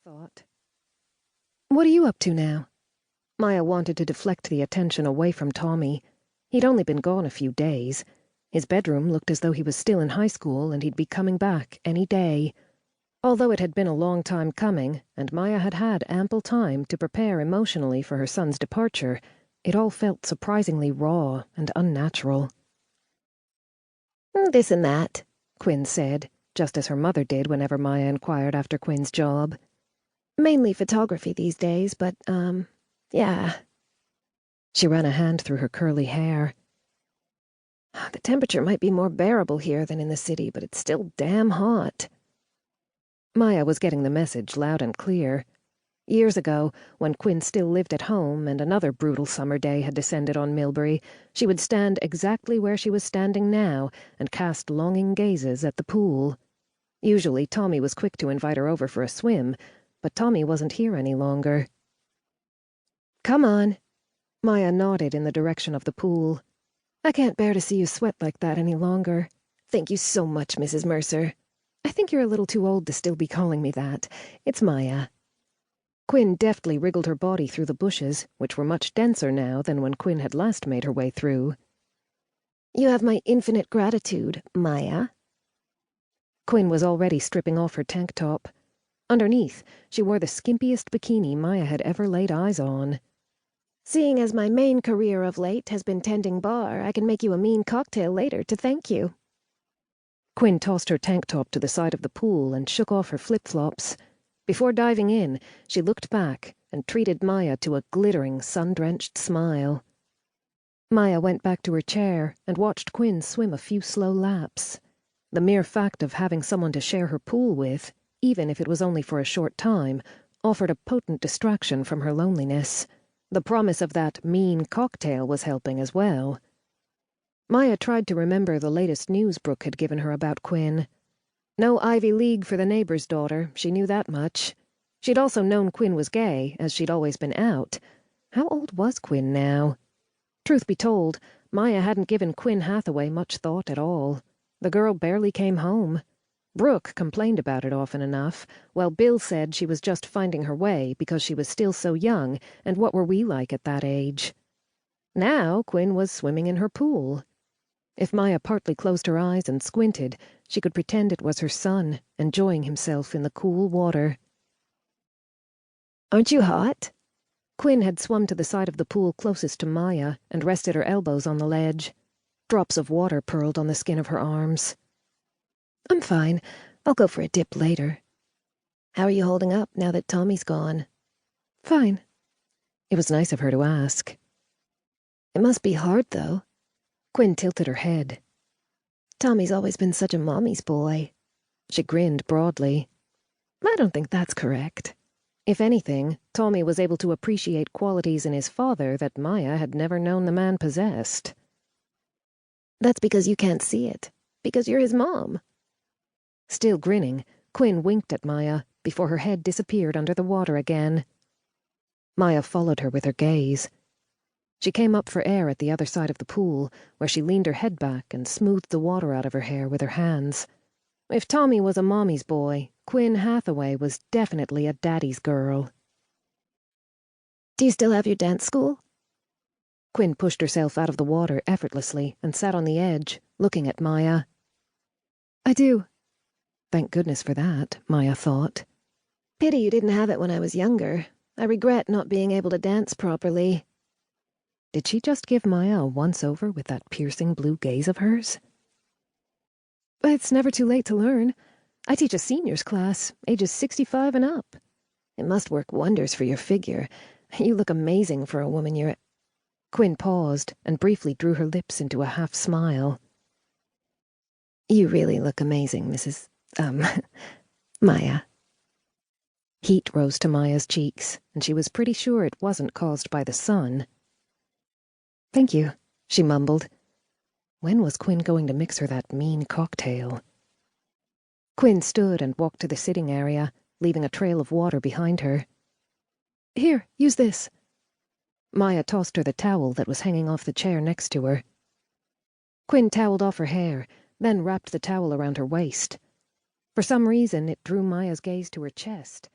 thought. "What are you up to now?" Maya wanted to deflect the attention away from Tommy. He'd only been gone a few days. His bedroom looked as though he was still in high school and he'd be coming back any day. Although it had been a long time coming, and Maya had had ample time to prepare emotionally for her son's departure, it all felt surprisingly raw and unnatural. "This and that," Quinn said, just as her mother did whenever Maya inquired after Quinn's job. "Mainly photography these days, but, yeah." She ran a hand through her curly hair. "The temperature might be more bearable here than in the city, but it's still damn hot." Maya was getting the message loud and clear. Years ago, when Quinn still lived at home and another brutal summer day had descended on Milbury, she would stand exactly where she was standing now and cast longing gazes at the pool. Usually Tommy was quick to invite her over for a swim, but Tommy wasn't here any longer. "Come on." Maya nodded in the direction of the pool. "I can't bear to see you sweat like that any longer. Thank you so much, Mrs. Mercer. I think you're a little too old to still be calling me that. It's Maya." Quinn deftly wriggled her body through the bushes, which were much denser now than when Quinn had last made her way through. "You have my infinite gratitude, Maya." Quinn was already stripping off her tank top. Underneath, she wore the skimpiest bikini Maya had ever laid eyes on. "Seeing as my main career of late has been tending bar, I can make you a mean cocktail later to thank you." Quinn tossed her tank top to the side of the pool and shook off her flip-flops. Before diving in, she looked back and treated Maya to a glittering, sun-drenched smile. Maya went back to her chair and watched Quinn swim a few slow laps. The mere fact of having someone to share her pool with, even if it was only for a short time, offered a potent distraction from her loneliness. The promise of that mean cocktail was helping as well. Maya tried to remember the latest news Brooke had given her about Quinn. No Ivy League for the neighbor's daughter, she knew that much. She'd also known Quinn was gay, as she'd always been out. How old was Quinn now? Truth be told, Maya hadn't given Quinn Hathaway much thought at all. The girl barely came home. Brooke complained about it often enough, while Bill said she was just finding her way because she was still so young, and what were we like at that age? Now Quinn was swimming in her pool. If Maya partly closed her eyes and squinted, she could pretend it was her son, enjoying himself in the cool water. "Aren't you hot?" Quinn had swum to the side of the pool closest to Maya and rested her elbows on the ledge. Drops of water purled on the skin of her arms. "I'm fine. I'll go for a dip later." "How are you holding up now that Tommy's gone?" "Fine." It was nice of her to ask. "It must be hard, though." Quinn tilted her head. "Tommy's always been such a mommy's boy." She grinned broadly. "I don't think that's correct." If anything, Tommy was able to appreciate qualities in his father that Maya had never known the man possessed. "That's because you can't see it. Because you're his mom." Still grinning, Quinn winked at Maya before her head disappeared under the water again. Maya followed her with her gaze. She came up for air at the other side of the pool, where she leaned her head back and smoothed the water out of her hair with her hands. If Tommy was a mommy's boy, Quinn Hathaway was definitely a daddy's girl. "Do you still have your dance school?" Quinn pushed herself out of the water effortlessly and sat on the edge, looking at Maya. "I do." Thank goodness for that, Maya thought. "Pity you didn't have it when I was younger. I regret not being able to dance properly." Did she just give Maya a once-over with that piercing blue gaze of hers? "It's never too late to learn. I teach a seniors class, ages 65 and up." "It must work wonders for your figure. You look amazing for a woman your—" Quinn paused and briefly drew her lips into a half-smile. "You really look amazing, Mrs. Maya." Heat rose to Maya's cheeks, and she was pretty sure it wasn't caused by the sun. "Thank you," she mumbled. When was Quinn going to mix her that mean cocktail? Quinn stood and walked to the sitting area, leaving a trail of water behind her. "Here, use this." Maya tossed her the towel that was hanging off the chair next to her. Quinn toweled off her hair, then wrapped the towel around her waist. For some reason, it drew Maya's gaze to her chest,